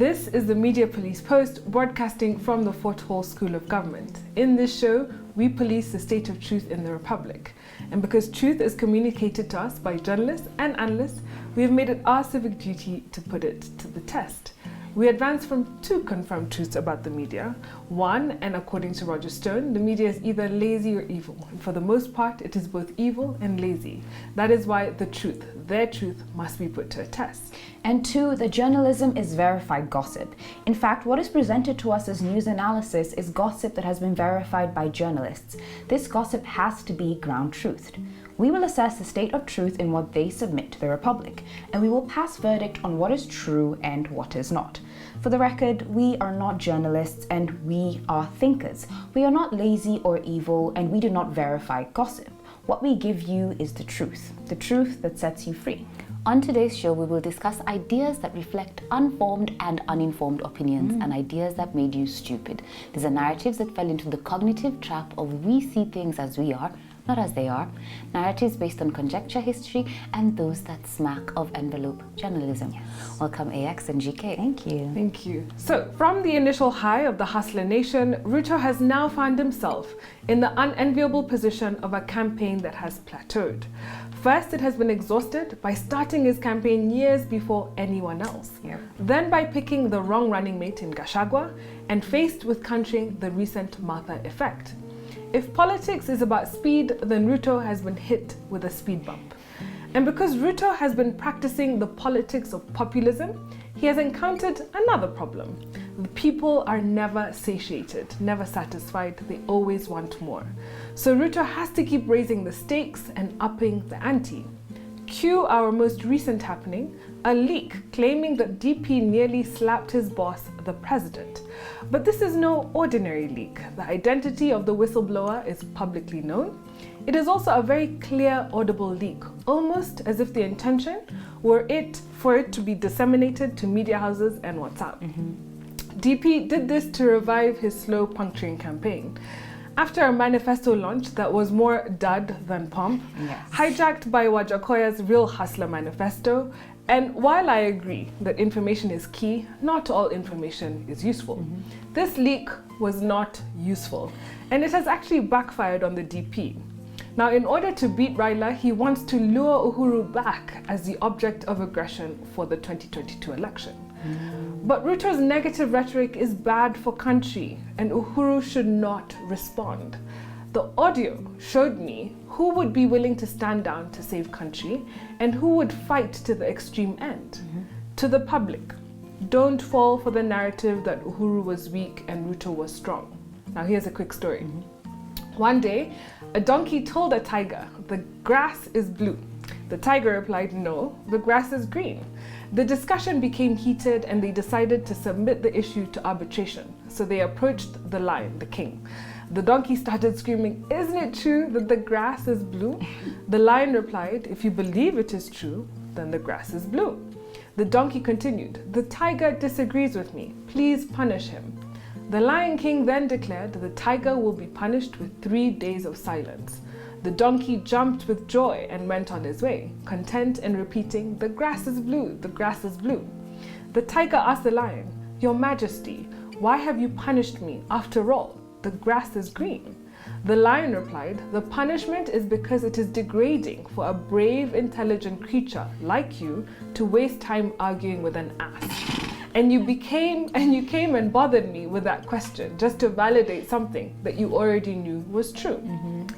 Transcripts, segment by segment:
This is the Media Police Post, broadcasting from the Fort Hall School of Government. In this show, we police the state of truth in the Republic. And because truth is communicated to us by journalists and analysts, we have made it our civic duty to put it to the test. We advance from two confirmed truths about the media. One, and according to Roger Stone, the media is either lazy or evil. And for the most part, it is both evil and lazy. That is why the truth, their truth, must be put to a test. And two, the journalism is verified gossip. In fact, what is presented to us as news analysis is gossip that has been verified by journalists. This gossip has to be ground-truthed. We will assess the state of truth in what they submit to the Republic, and we will pass verdict on what is true and what is not. For the record, we are not journalists and we are thinkers. We are not lazy or evil, and we do not verify gossip. What we give you is the truth that sets you free. On today's show, we will discuss ideas that reflect unformed and uninformed opinions and ideas that made you stupid. These are narratives that fell into the cognitive trap of we see things as we are, not as they are. Narratives based on conjecture history and those that smack of envelope journalism. Yes. Welcome AX and GK. Thank you. Thank you. So, from the initial high of the hustler nation, Ruto has now found himself in the unenviable position of a campaign that has plateaued. First, it has been exhausted by starting his campaign years before anyone else. Yep. Then by picking the wrong running mate in Gachagua, and faced with countering the recent Mafia effect. If politics is about speed, then Ruto has been hit with a speed bump. And because Ruto has been practicing the politics of populism, he has encountered another problem. The people are never satiated, never satisfied, they always want more. So Ruto has to keep raising the stakes and upping the ante. Cue our most recent happening, a leak claiming that DP nearly slapped his boss, the president. But this is no ordinary leak. The identity of the whistleblower is publicly known. It is also a very clear, audible leak, almost as if the intention were for it to be disseminated to media houses and WhatsApp. DP did this to revive his slow puncturing campaign. After a manifesto launch that was more dud than pomp, hijacked by Wajackoyah's Real Hustler manifesto, and while I agree that information is key, not all information is useful. This leak was not useful, and it has actually backfired on the DP. Now, in order to beat Raila, he wants to lure Uhuru back as the object of aggression for the 2022 election. But Ruto's negative rhetoric is bad for country, and Uhuru should not respond. The audio showed me who would be willing to stand down to save country and who would fight to the extreme end. To the public, don't fall for the narrative that Uhuru was weak and Ruto was strong. Now here's a quick story. One day, a donkey told a tiger, "The grass is blue." The tiger replied, "No, the grass is green." The discussion became heated and they decided to submit the issue to arbitration. So they approached the lion, the king. The donkey started screaming, "Isn't it true that the grass is blue?" The lion replied, "If you believe it is true, then the grass is blue." The donkey continued, "The tiger disagrees with me. Please punish him." The Lion King then declared the tiger will be punished with 3 days of silence. The donkey jumped with joy and went on his way, content and repeating, "The grass is blue, the grass is blue." The tiger asked the lion, "Your Majesty, why have you punished me? After all, the grass is green." The lion replied, "The punishment is because it is degrading for a brave, intelligent creature like you to waste time arguing with an ass. And you came and bothered me with that question just to validate something that you already knew was true."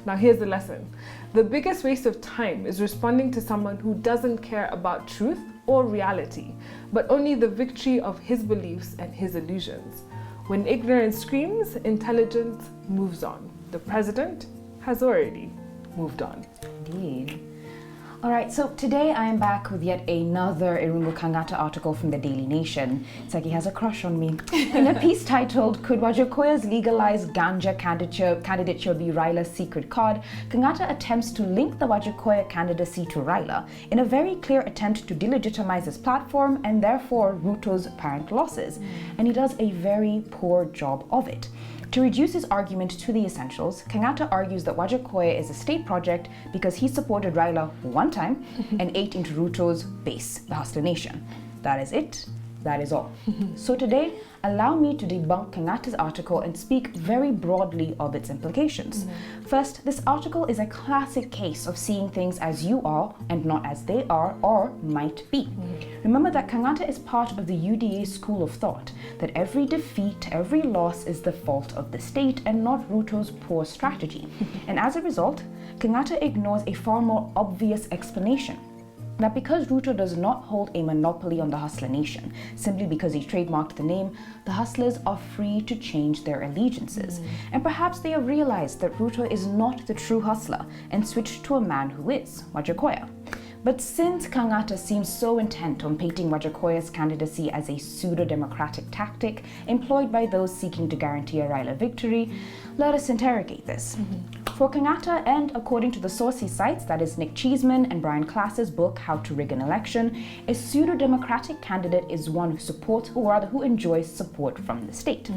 Now here's the lesson. The biggest waste of time is responding to someone who doesn't care about truth or reality, but only the victory of his beliefs and his illusions. When ignorance screams, intelligence moves on. The president has already moved on. Indeed. All right, so today I am back with yet another Irungu Kangata article from the Daily Nation. It's like he has a crush on me. In a piece titled, "Could Wajackoyah's legalized ganja candidature be Raila's secret card?" Kangata attempts to link the Wajackoyah candidacy to Raila in a very clear attempt to delegitimize his platform and therefore Ruto's apparent losses. And he does a very poor job of it. To reduce his argument to the essentials, Kangata argues that Wajackoyah is a state project because he supported Raila one time and ate into Ruto's base, the Hustler Nation. That is it. that is all. So today, allow me to debunk Kangata's article and speak very broadly of its implications. First, this article is a classic case of seeing things as you are and not as they are or might be. Remember that Kangata is part of the UDA school of thought, that every defeat, every loss is the fault of the state and not Ruto's poor strategy. And as a result, Kangata ignores a far more obvious explanation. That because Ruto does not hold a monopoly on the Hustler Nation, simply because he trademarked the name, the Hustlers are free to change their allegiances. And perhaps they have realized that Ruto is not the true hustler and switched to a man who is, Wajackoyah. But since Kangata seems so intent on painting Wajackoyah's candidacy as a pseudo-democratic tactic employed by those seeking to guarantee a Raila victory, let us interrogate this. For Kangata, and according to the source he cites, that is Nick Cheeseman and Brian Klass's book, How to Rig an Election, a pseudo-democratic candidate is one who supports, or rather who enjoys support from the state.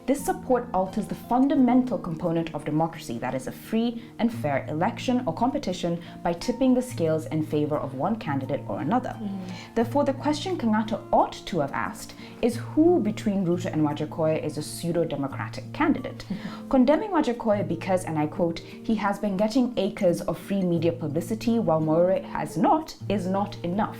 This support alters the fundamental component of democracy, that is a free and fair election or competition, by tipping the scales in favor of one candidate or another. Therefore, the question Kangata ought to have asked is who between Ruto and Wajackoyah is a pseudo-democratic candidate. Condemning Wajackoyah because, and I quote, he has been getting acres of free media publicity while Moore has not, is not enough.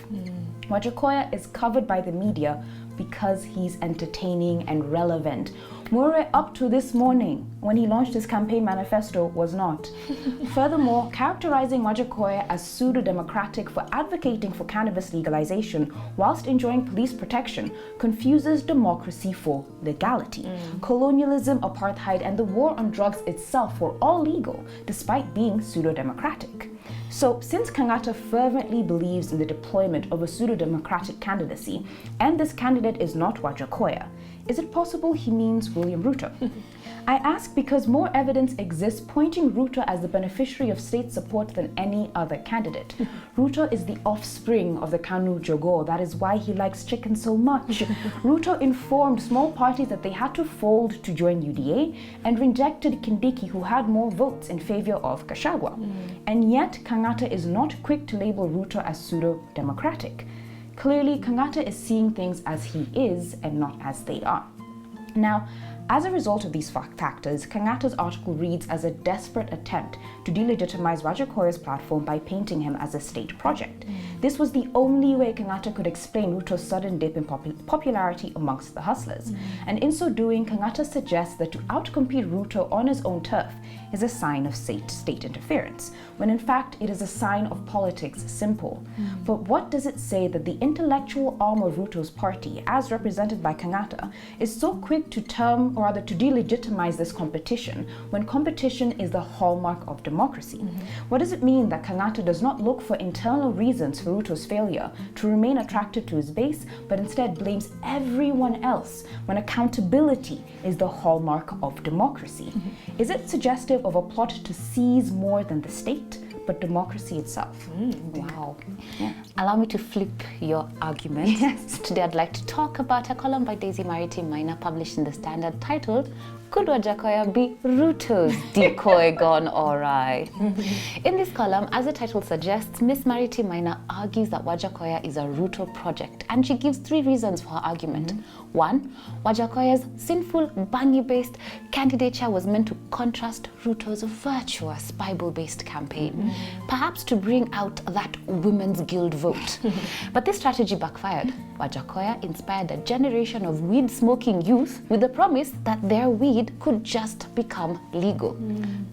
Wajackoyah is covered by the media because he's entertaining and relevant. Moore, up to this morning, when he launched his campaign manifesto, was not. Furthermore, characterizing Wajackoyah as pseudo-democratic for advocating for cannabis legalization whilst enjoying police protection confuses democracy for legality. Colonialism, apartheid, and the war on drugs itself were all legal, despite being pseudo-democratic. So, since Kangata fervently believes in the deployment of a pseudo-democratic candidacy, and this candidate is not Wajackoyah, is it possible he means William Ruto? I ask because more evidence exists pointing Ruto as the beneficiary of state support than any other candidate. Ruto is the offspring of the Kanu Jogo. That is why he likes chicken so much. Ruto informed small parties that they had to fold to join UDA and rejected Kindiki, who had more votes in favor of Gachagua. And yet, Kangata is not quick to label Ruto as pseudo-democratic. Clearly, Kangata is seeing things as he is and not as they are. Now, as a result of these factors, Kangata's article reads as a desperate attempt to delegitimize Wajackoyah's platform by painting him as a state project. This was the only way Kangata could explain Ruto's sudden dip in popularity amongst the hustlers. And in so doing, Kangata suggests that to outcompete Ruto on his own turf is a sign of state interference, when in fact it is a sign of politics simple. But what does it say that the intellectual arm of Ruto's party, as represented by Kangata, is so quick to term, or rather to delegitimize this competition, when competition is the hallmark of democracy? What does it mean that Kangata does not look for internal reasons for Ruto's failure to remain attractive to his base, but instead blames everyone else, when accountability is the hallmark of democracy? Is it suggestive of a plot to seize more than the state, but democracy itself? Wow. Yeah. Allow me to flip your argument. Yes. Today I'd like to talk about a column by Daisy Mariti Maina published in The Standard titled, Could Wajackoyah be Ruto's decoy gone awry? In this column, as the title suggests, Miss Mariti Maina argues that Wajackoyah is a Ruto project, and she gives 3 reasons for her argument. 1, Wajackoyah's sinful, Bangi-based candidature was meant to contrast Ruto's virtuous, Bible-based campaign, perhaps to bring out that women's guild vote. But this strategy backfired. Wajackoyah inspired a generation of weed-smoking youth with the promise that their weed could just become legal.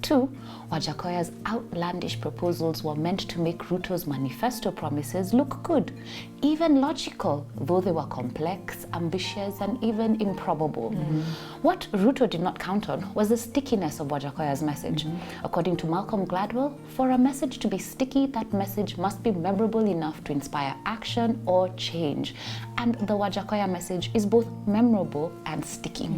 2, Wajackoyah's outlandish proposals were meant to make Ruto's manifesto promises look good, even logical, though they were complex, ambitious, and even improbable. What Ruto did not count on was the stickiness of Wajackoyah's message. According to Malcolm Gladwell, for a message to be sticky, that message must be memorable enough to inspire action or change. And the Wajackoyah message is both memorable and sticky.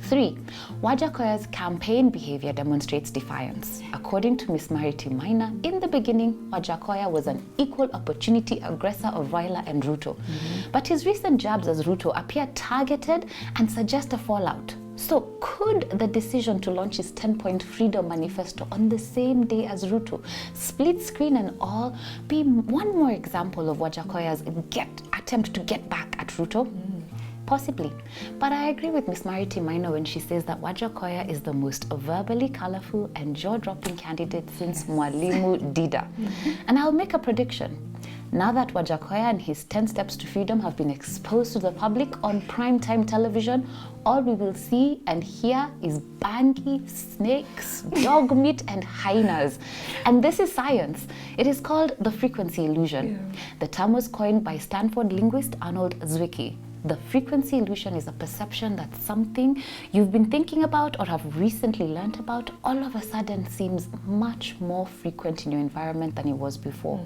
3, Wajackoyah's campaign behavior demonstrates defiance. According to Ms. Mariti Maina, in the beginning, Wajackoyah was an equal opportunity aggressor of Raila and Ruto. But his recent jabs as Ruto appear targeted and suggest a fallout. So could the decision to launch his 10-point freedom manifesto on the same day as Ruto, split screen and all, be one more example of Wajackoyah's get at attempt to get back at Ruto? Possibly. But I agree with Miss Marity Maina when she says that Wajackoyah is the most verbally colorful and jaw-dropping candidate since Mwalimu Dida. And I'll make a prediction. Now that Wajackoyah and his 10 steps to freedom have been exposed to the public on primetime television, all we will see and hear is bangi, snakes, dog meat, and hyenas. And this is science. It is called the frequency illusion. The term was coined by Stanford linguist Arnold Zwicky. The frequency illusion is a perception that something you've been thinking about or have recently learnt about all of a sudden seems much more frequent in your environment than it was before.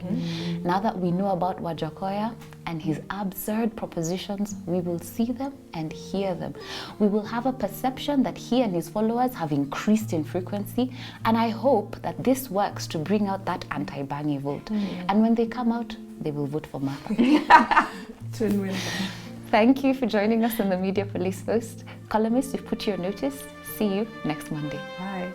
Now that we know about Wajackoyah and his absurd propositions, we will see them and hear them. We will have a perception that he and his followers have increased in frequency, and I hope that this works to bring out that anti-Bangi vote. And when they come out, they will vote for Martha. Twin-win. Thank you for joining us on the Media Police Post. Columnists, we've put you on notice. See you next Monday. Bye.